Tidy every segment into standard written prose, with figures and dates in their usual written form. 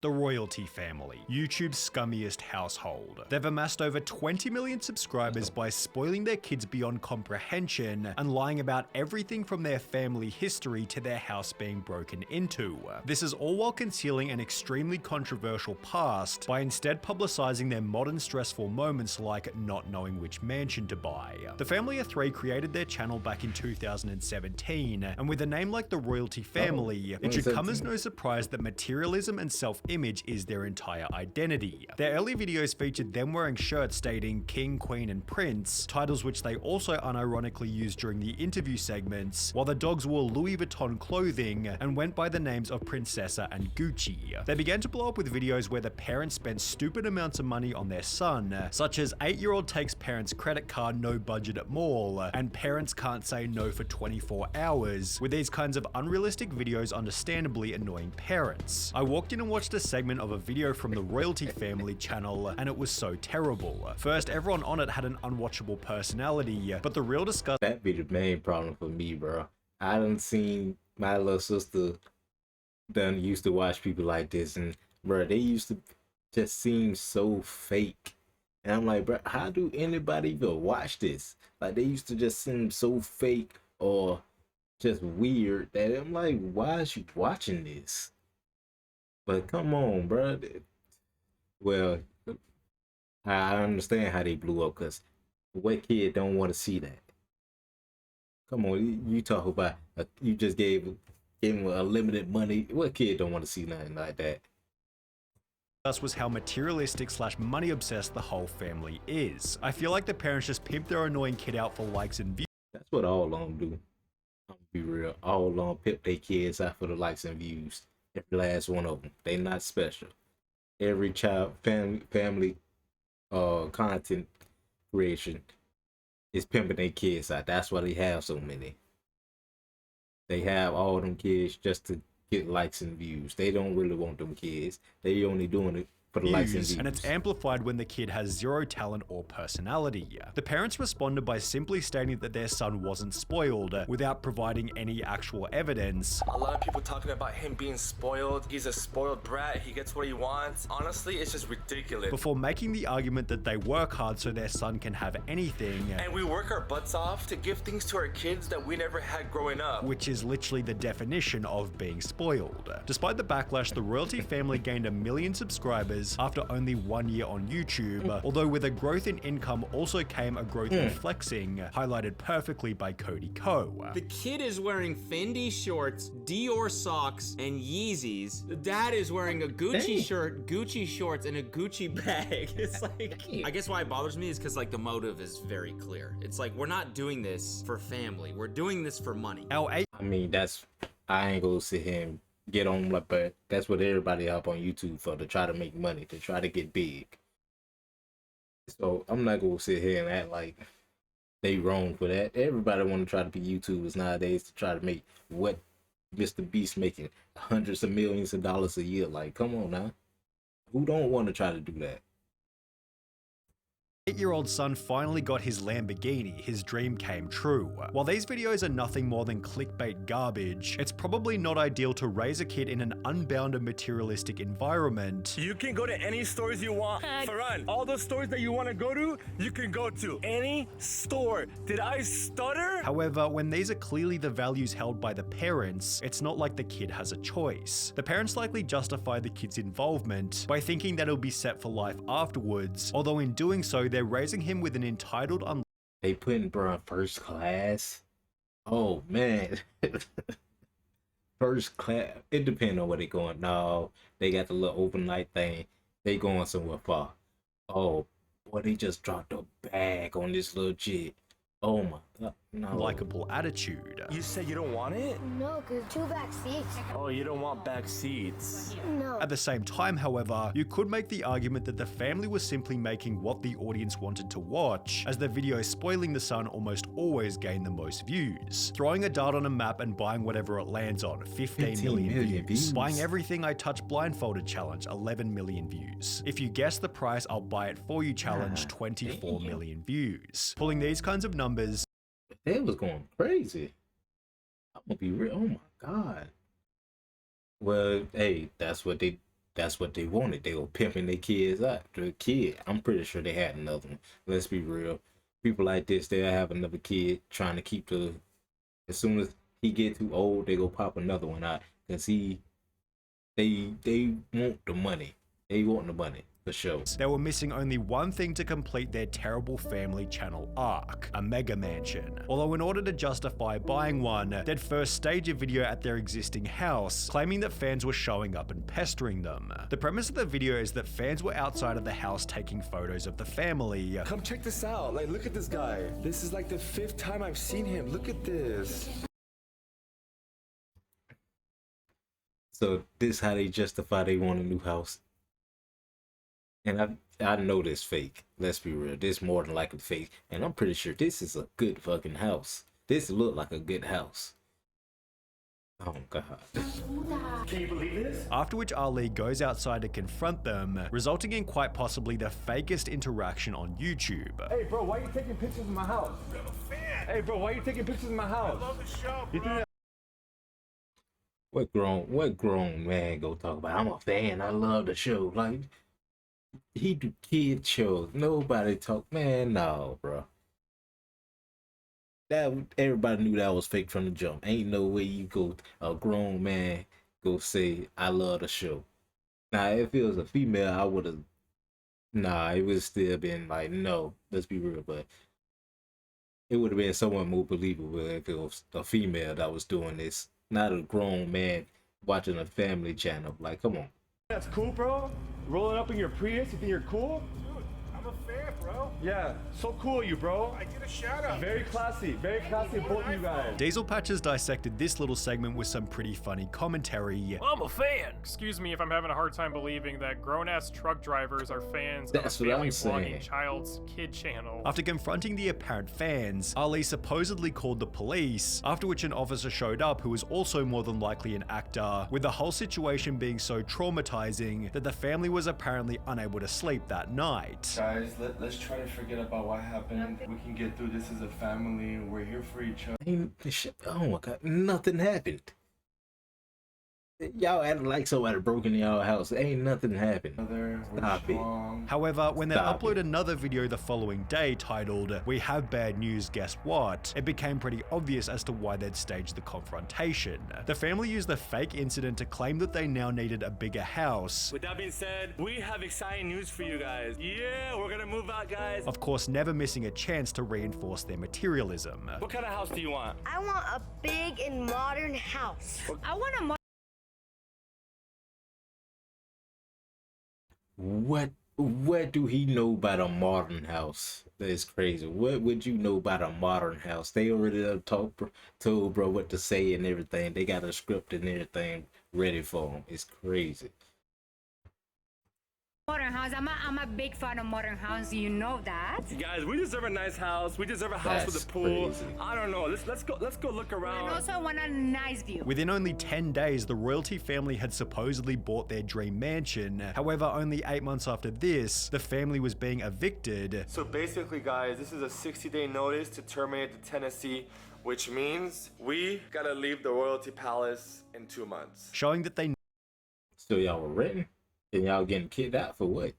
The Royaltie family, YouTube's scummiest household. They've amassed over 20 million subscribers by spoiling their kids beyond comprehension and lying about everything from their family history to their house being broken into. This is all while concealing an extremely controversial past by instead publicizing their modern stressful moments like not knowing which mansion to buy. The family of three created their channel back in 2017, and with a name like the Royaltie family, it should come as no surprise that materialism and self-image is their entire identity. Their early videos featured them wearing shirts stating King, Queen, and Prince, titles which they also unironically used during the interview segments, while the dogs wore Louis Vuitton clothing and went by the names of Princessa and Gucci. They began to blow up with videos where the parents spent stupid amounts of money on their son, such as 8-year-old takes parents' credit card no budget at mall, and parents can't say no for 24 hours, with these kinds of unrealistic videos understandably annoying parents. I walked in and watched a segment of a video from the Royaltie family channel, and it was so terrible. First, everyone on it had an unwatchable personality, but the real disgust— That be the main problem for me, bro. I done seen my little sister done used to watch people like this, and bro, they used to just seem so fake. And I'm like, bro, how do anybody even watch this? Like, they used to just seem so fake or just weird that I'm like, why is you watching this? But come on, bro. Well, I understand how they blew up, because what kid don't want to see that? Come on, you talk about you just gave him a limited money. What kid don't want to see nothing like that? was how materialistic / money obsessed the whole family is. I feel like the parents just pimp their annoying kid out for likes and views. That's what all of them do. I'm gonna be real. All of them pimp their kids out for the likes and views. Every last one of them. They not special. Every child family content creation is pimping their kids out. That's why they have so many. They have all them kids just to get likes and views. They don't really want them kids. They only doing it for the likes and views. And it's amplified when the kid has zero talent or personality. The parents responded by simply stating that their son wasn't spoiled, without providing any actual evidence. A lot of people talking about him being spoiled. He's a spoiled brat. He gets what he wants. Honestly, it's just ridiculous. Before making the argument that they work hard so their son can have anything. And we work our butts off to give things to our kids that we never had growing up. Which is literally the definition of being spoiled. Despite the backlash, the Royaltie family gained 1 million subscribers after only 1 year on YouTube, although with a growth in income also came a growth in flexing, highlighted perfectly by Cody Ko. The kid is wearing Fendi shorts, Dior socks, and Yeezys. The dad is wearing a Gucci shirt, Gucci shorts, and a Gucci bag. It's like, I guess why it bothers me is because like the motive is very clear. It's like, we're not doing this for family. We're doing this for money. I mean, I ain't gonna sit here and get on, like, but that's what everybody up on YouTube for, to try to make money, to try to get big. So I'm not gonna sit here and act like they wrong for that. Everybody want to try to be YouTubers nowadays to try to make what Mr. Beast making hundreds of millions of dollars a year. Like, come on now. Who don't want to try to do that? 8-year-old son finally got his Lamborghini, his dream came true. While these videos are nothing more than clickbait garbage, it's probably not ideal to raise a kid in an unbounded materialistic environment. You can go to any stores you want. Farhan, all those stores that you want to go to, you can go to any store. Did I stutter? However, when these are clearly the values held by the parents, it's not like the kid has a choice. The parents likely justify the kid's involvement by thinking that it'll be set for life afterwards, although in doing so, they're raising him with an entitled They putting bro in first class. Oh man. First class. It depends on where they going. No, they got the little overnight thing. They going somewhere far. Oh boy, they just dropped a bag on this little chick. Oh my god. No. Likeable attitude. You said you don't want it? No, because 2 back seats. Oh, you don't want back seats. No. At the same time, however, you could make the argument that the family was simply making what the audience wanted to watch, as the videos spoiling the son almost always gain the most views. Throwing a dart on a map and buying whatever it lands on, 15 million views. Buying everything I touch blindfolded challenge, 11 million views. If you guess the price, I'll buy it for you challenge, 24 million views. Pulling these kinds of numbers, They was going crazy. I'm gonna be real. Oh my god. Well, hey, that's that's what they wanted. They were pimping their kids out. The kid, I'm pretty sure they had another one. Let's be real. People like this, they'll have another kid trying to keep the. As soon as he get too old, they go pop another one out because they want the money. They want the money. The show. They were missing only one thing to complete their terrible family channel arc, a mega mansion. Although in order to justify buying one, they'd first stage a video at their existing house, claiming that fans were showing up and pestering them. The premise of the video is that fans were outside of the house taking photos of the family. Come check this out. Like, look at this guy. This is like the 5th time I've seen him. Look at this. So this how they justify they want a new house. And I know this fake. Let's be real. This more than likely fake. And I'm pretty sure this is a good fucking house. This look like a good house. Oh god. Can you believe this? After which Ali goes outside to confront them, resulting in quite possibly the fakest interaction on YouTube. Hey, bro, why are you taking pictures of my house? I'm a fan. Hey, bro, why are you taking pictures of my house? I love the show, bro. What grown man go talk about? I'm a fan. I love the show. Like, he do kid shows. Nobody talk. Man, no, bro. That everybody knew that was fake from the jump. Ain't no way you go a grown man go say I love the show. Now, if it was a female, I would have. Nah, it would still been like no. Let's be real, but it would have been somewhat more believable if it was a female that was doing this, not a grown man watching a family channel. Like, come on. That's cool, bro. Rolling up in your Prius, you think you're cool? Dude, I'm a fan, bro. Yeah, so cool of you, bro. I get a shout out. Very classy of both of you guys. Diesel Patches dissected this little segment with some pretty funny commentary. I'm a fan. Excuse me if I'm having a hard time believing that grown-ass truck drivers are fans That's of a what family I'm saying. vlogging child's kid channel. After confronting the apparent fans, Ali supposedly called the police, after which an officer showed up who was also more than likely an actor, with the whole situation being so traumatizing that the family was apparently unable to sleep that night. Guys, let's try to forget about what happened. We can get through this as a family. We're here for each other. Oh my god, nothing happened. Y'all acting like somebody broke in y'all house. Ain't nothing happened. Stop it. However, when they Stop upload it. another video the following day titled, "We have bad news, guess what?" it became pretty obvious as to why they'd staged the confrontation. The family used the fake incident to claim that they now needed a bigger house. With that being said, we have exciting news for you guys. Yeah, we're gonna move out, guys. Of course, never missing a chance to reinforce their materialism. What kind of house do you want? I want a big and modern house. I want a What do he know about a modern house? That's crazy. What would you know about a modern house? They already done told bro what to say and everything. They got a script and everything ready for him. It's crazy. Modern house. I'm a big fan of modern house. You know that. Guys, we deserve a nice house. We deserve a house with That's a pool. crazy. I don't know. Let's go look around. And also I want a nice view. Within only 10 days, the Royaltie family had supposedly bought their dream mansion. However, only 8 months after this, the family was being evicted. So basically, guys, this is a 60-day notice to terminate the tenancy, which means we gotta leave the Royaltie Palace in 2 months. Showing that they So y'all were renting and y'all getting kicked out for what?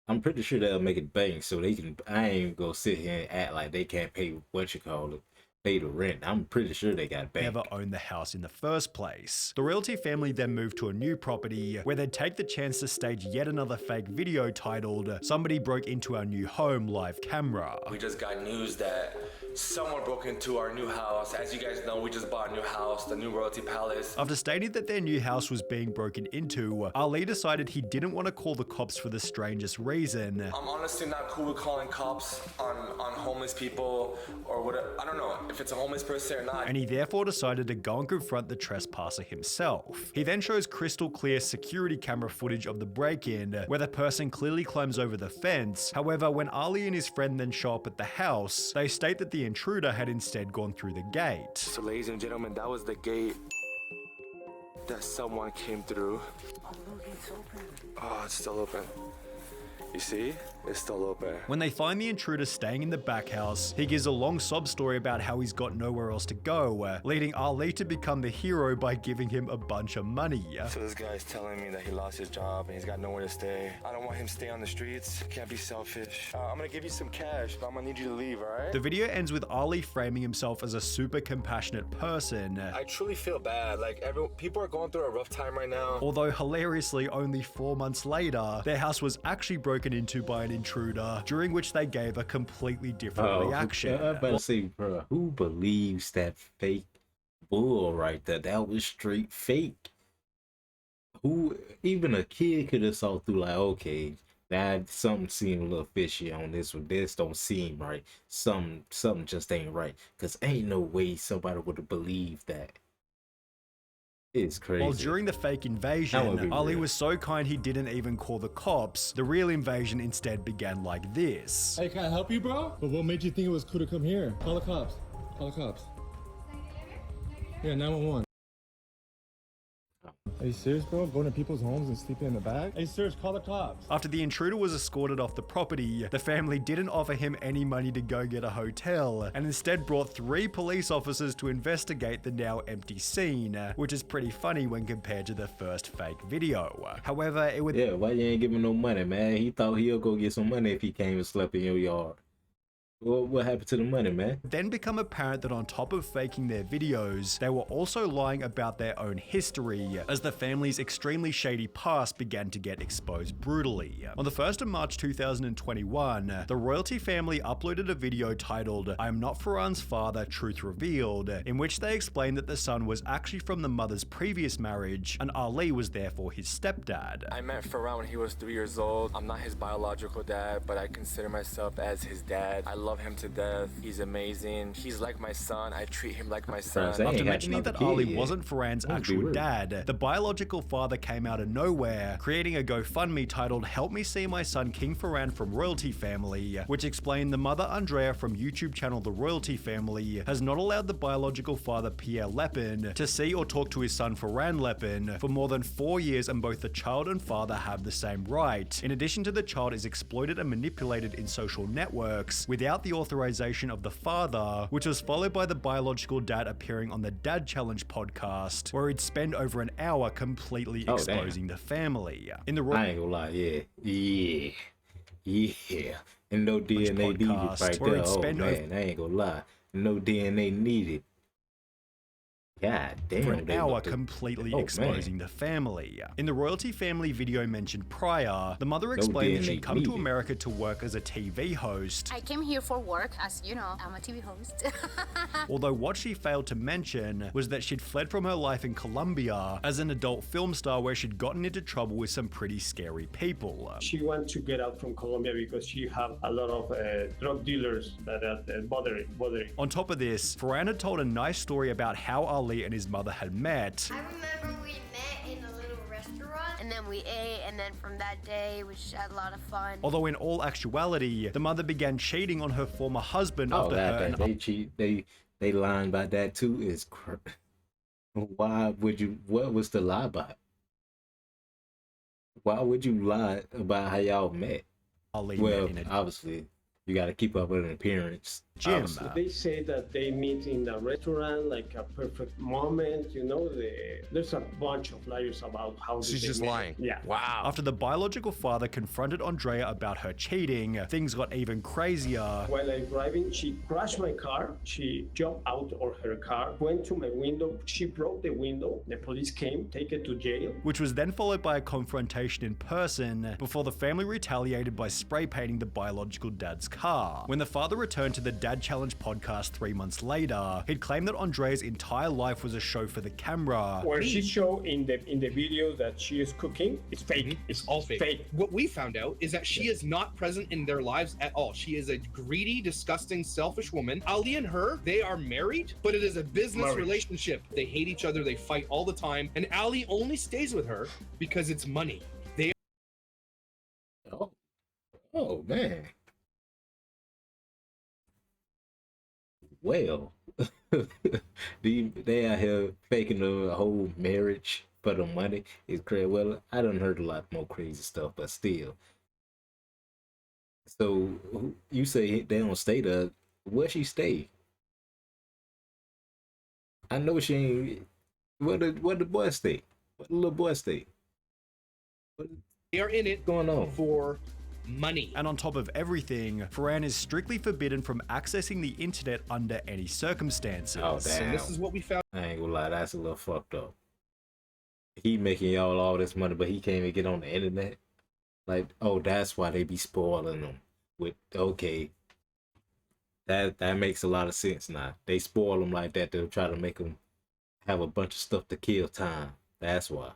I'm pretty sure they'll make it bank so they can. I ain't gonna sit here and act like they can't pay pay the rent. I'm pretty sure they got banked. never owned the house in the first place. The Royaltie family then moved to a new property where they'd take the chance to stage yet another fake video titled, "Somebody broke into our new home live camera." We just got news that someone broke into our new house. As you guys know, we just bought a new house, the new Royaltie Palace. After stating that their new house was being broken into, Ali decided he didn't want to call the cops for the strangest reason. I'm honestly not cool with calling cops on homeless people or whatever. I don't know if it's a homeless person or not. And he therefore decided to go and confront the trespasser himself. He then shows crystal clear security camera footage of the break-in, where the person clearly climbs over the fence. However, when Ali and his friend then show up at the house, they state that the intruder had instead gone through the gate. So ladies and gentlemen, that was the gate that someone came through. Oh, look, it's open. Oh, it's still open. You see? It's still open. When they find the intruder staying in the back house, he gives a long sob story about how he's got nowhere else to go, leading Ali to become the hero by giving him a bunch of money. So this guy's telling me that he lost his job and he's got nowhere to stay. I don't want him to stay on the streets. Can't be selfish. I'm gonna give you some cash, but I'm gonna need you to leave, alright? The video ends with Ali framing himself as a super compassionate person. I truly feel bad. Like, people are going through a rough time right now. Although hilariously, only 4 months later, their house was actually broken into by an intruder, during which they gave a completely different reaction. I'm about to say, bro, who believes that fake bull right there? That was straight fake. Who, even a kid could have saw through, like, okay, that something seemed a little fishy on this one. This don't seem right. Something just ain't right. Cause ain't no way somebody would have believed that. It's crazy. While during the fake invasion, Ali was so kind he didn't even call the cops. The real invasion instead began like this. Hey, can I help you, bro? But what made you think it was cool to come here? Call the cops. Call the cops. Yeah, 911. Are you serious, bro? Going to people's homes and sleeping in the back? Hey, serious, call the cops. After the intruder was escorted off the property, the family didn't offer him any money to go get a hotel, and instead brought 3 police officers to investigate the now empty scene, which is pretty funny when compared to the first fake video. However, it would— Yeah, why you ain't giving no money, man? He thought he'll go get some money if he came and slept in your yard. Well, what happened to the money, man? then become apparent that on top of faking their videos, they were also lying about their own history, as the family's extremely shady past began to get exposed brutally. On the 1st of March 2021, the Royaltie family uploaded a video titled "I Am Not Farhan's Father, Truth Revealed," in which they explained that the son was actually from the mother's previous marriage, and Ali was therefore his stepdad. I met Farhan when he was 3 years old. I'm not his biological dad, but I consider myself as his dad. I love him to death. He's amazing. He's like my son. I treat him like my son. After mentioning that Ali wasn't Farhan's actual dad, the biological father came out of nowhere, creating a GoFundMe titled "Help Me See My Son King Farhan from Royaltie Family," which explained the mother Andrea from YouTube channel The Royaltie Family has not allowed the biological father Pierre Lepin to see or talk to his son Farhan Lepin for more than 4 years, and both the child and father have the same right. In addition to the child is exploited and manipulated in social networks without the authorization of the father, which was followed by the biological dad appearing on the Dad Challenge podcast, where he'd spend over an hour completely exposing the family. In the I ain't gonna lie, yeah. And no DNA needed right there. Oh man, I ain't gonna lie. No DNA needed. God damn. For an hour completely exposing the family. In the Royaltie family video mentioned prior, the mother explained that she'd come to America to work as a TV host. I came here for work, as you know, I'm a TV host. Although what she failed to mention was that she'd fled from her life in Colombia as an adult film star, where she'd gotten into trouble with some pretty scary people. She wanted to get out from Colombia because she had a lot of drug dealers that are bothering. On top of this, Farhan had told a nice story about how Ali and his mother had met. I remember we met in a little restaurant, and then we ate, and then from that day, we just had a lot of fun. Although in all actuality, the mother began cheating on her former husband after they lying about that too. Is why would you? What was the lie about? Why would you lie about how y'all met? Well, obviously, you got to keep up with an appearance. Jim. They say that they meet in a restaurant, like a perfect moment. You know, there's a bunch of liars about how she's just lying. Yeah. Wow. After the biological father confronted Andrea about her cheating, things got even crazier. While I was driving, she crashed my car. She jumped out of her car, went to my window. She broke the window. The police came, take her to jail. Which was then followed by a confrontation in person before the family retaliated by spray painting the biological dad's car. When the father returned to the Dad Challenge podcast 3 months later, he'd claimed that Andrea's entire life was a show for the camera. Where she showed in the video that she is cooking, it's fake. Mm-hmm. It's all fake. What we found out is that she is not present in their lives at all. She is a greedy, disgusting, selfish woman. Ali and her, they are married, but it is a business relationship. They hate each other, they fight all the time, and Ali only stays with her because it's money. Oh man. Well, they out here faking the whole marriage for the money. It's crazy. Well, I done heard a lot more crazy stuff, but still, So you say they don't stay there. Where she stay? I know she ain't. Where the boy stay? Where the little boy stay? They are in it Going on? for money. And on top of everything, Ferran is strictly forbidden from accessing the internet under any circumstances. Oh, So damn. this is what we found. I ain't gonna lie, that's a little fucked up. He making y'all all this money, but he can't even get on the internet. Like, oh, that's why they be spoiling them. With okay, that makes a lot of sense now. They spoil them like that to try to make them have a bunch of stuff to kill time. That's why.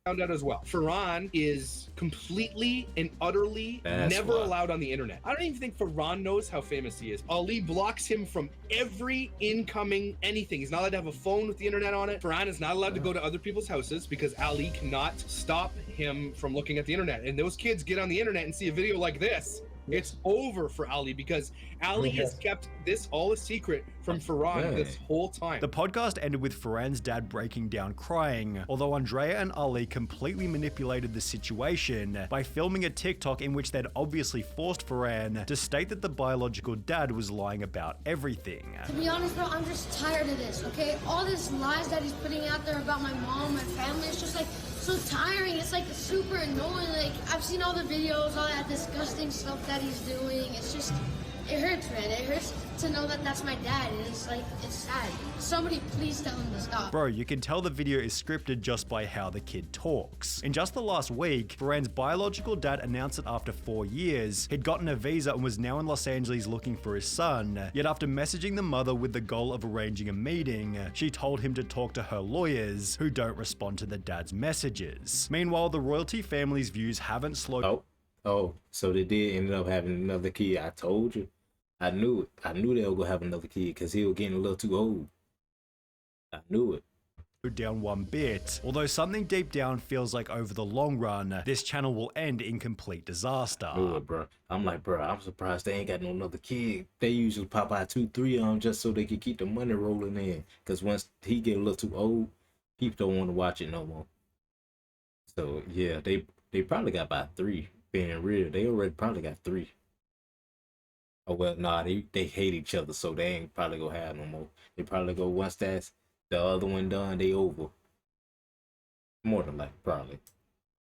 Found out as well. Ferran is completely and utterly That's never why. allowed on the internet. I don't even think Ferran knows how famous he is. Ali blocks him from every incoming anything. He's not allowed to have a phone with the internet on it. Ferran is not allowed to go to other people's houses because Ali cannot stop him from looking at the internet. And those kids get on the internet and see a video like this. It's over for Ali because Ali has kept this all a secret from Ferran this whole time. The podcast ended with Ferran's dad breaking down crying, although Andrea and Ali completely manipulated the situation by filming a TikTok in which they'd obviously forced Ferran to state that the biological dad was lying about everything. To be honest, bro, I'm just tired of this, okay? All this lies that he's putting out there about my mom, my family, it's just like so tiring. It's like super annoying. Like, I've seen all the videos, all that disgusting stuff that he's doing. It's just, it hurts, man. It hurts to know that that's my dad, and it's like, it's sad. Somebody please tell him to stop. Bro, you can tell the video is scripted just by how the kid talks. In just the last week, Ferran's biological dad announced that after 4 years, he'd gotten a visa and was now in Los Angeles looking for his son. Yet after messaging the mother with the goal of arranging a meeting, she told him to talk to her lawyers, who don't respond to the dad's messages. Meanwhile, the Royaltie family's views haven't slowed. Oh, so they did end up having another kid. I told you. I knew it. I knew they were gonna have another kid because he was getting a little too old. I knew it. Down one bit, although something deep down feels like over the long run, this channel will end in complete disaster. Knew it, bro. I'm like, bro, I'm surprised they ain't got no another kid. They usually pop out 2, 3 of them just so they can keep the money rolling in. Because once he get a little too old, people don't want to watch it no more. So yeah, they probably got about 3. Being real, they already probably got 3. Oh well, nah, they hate each other, so they ain't probably gonna have no more. They probably go once that's the other one done, they over. More than likely, probably.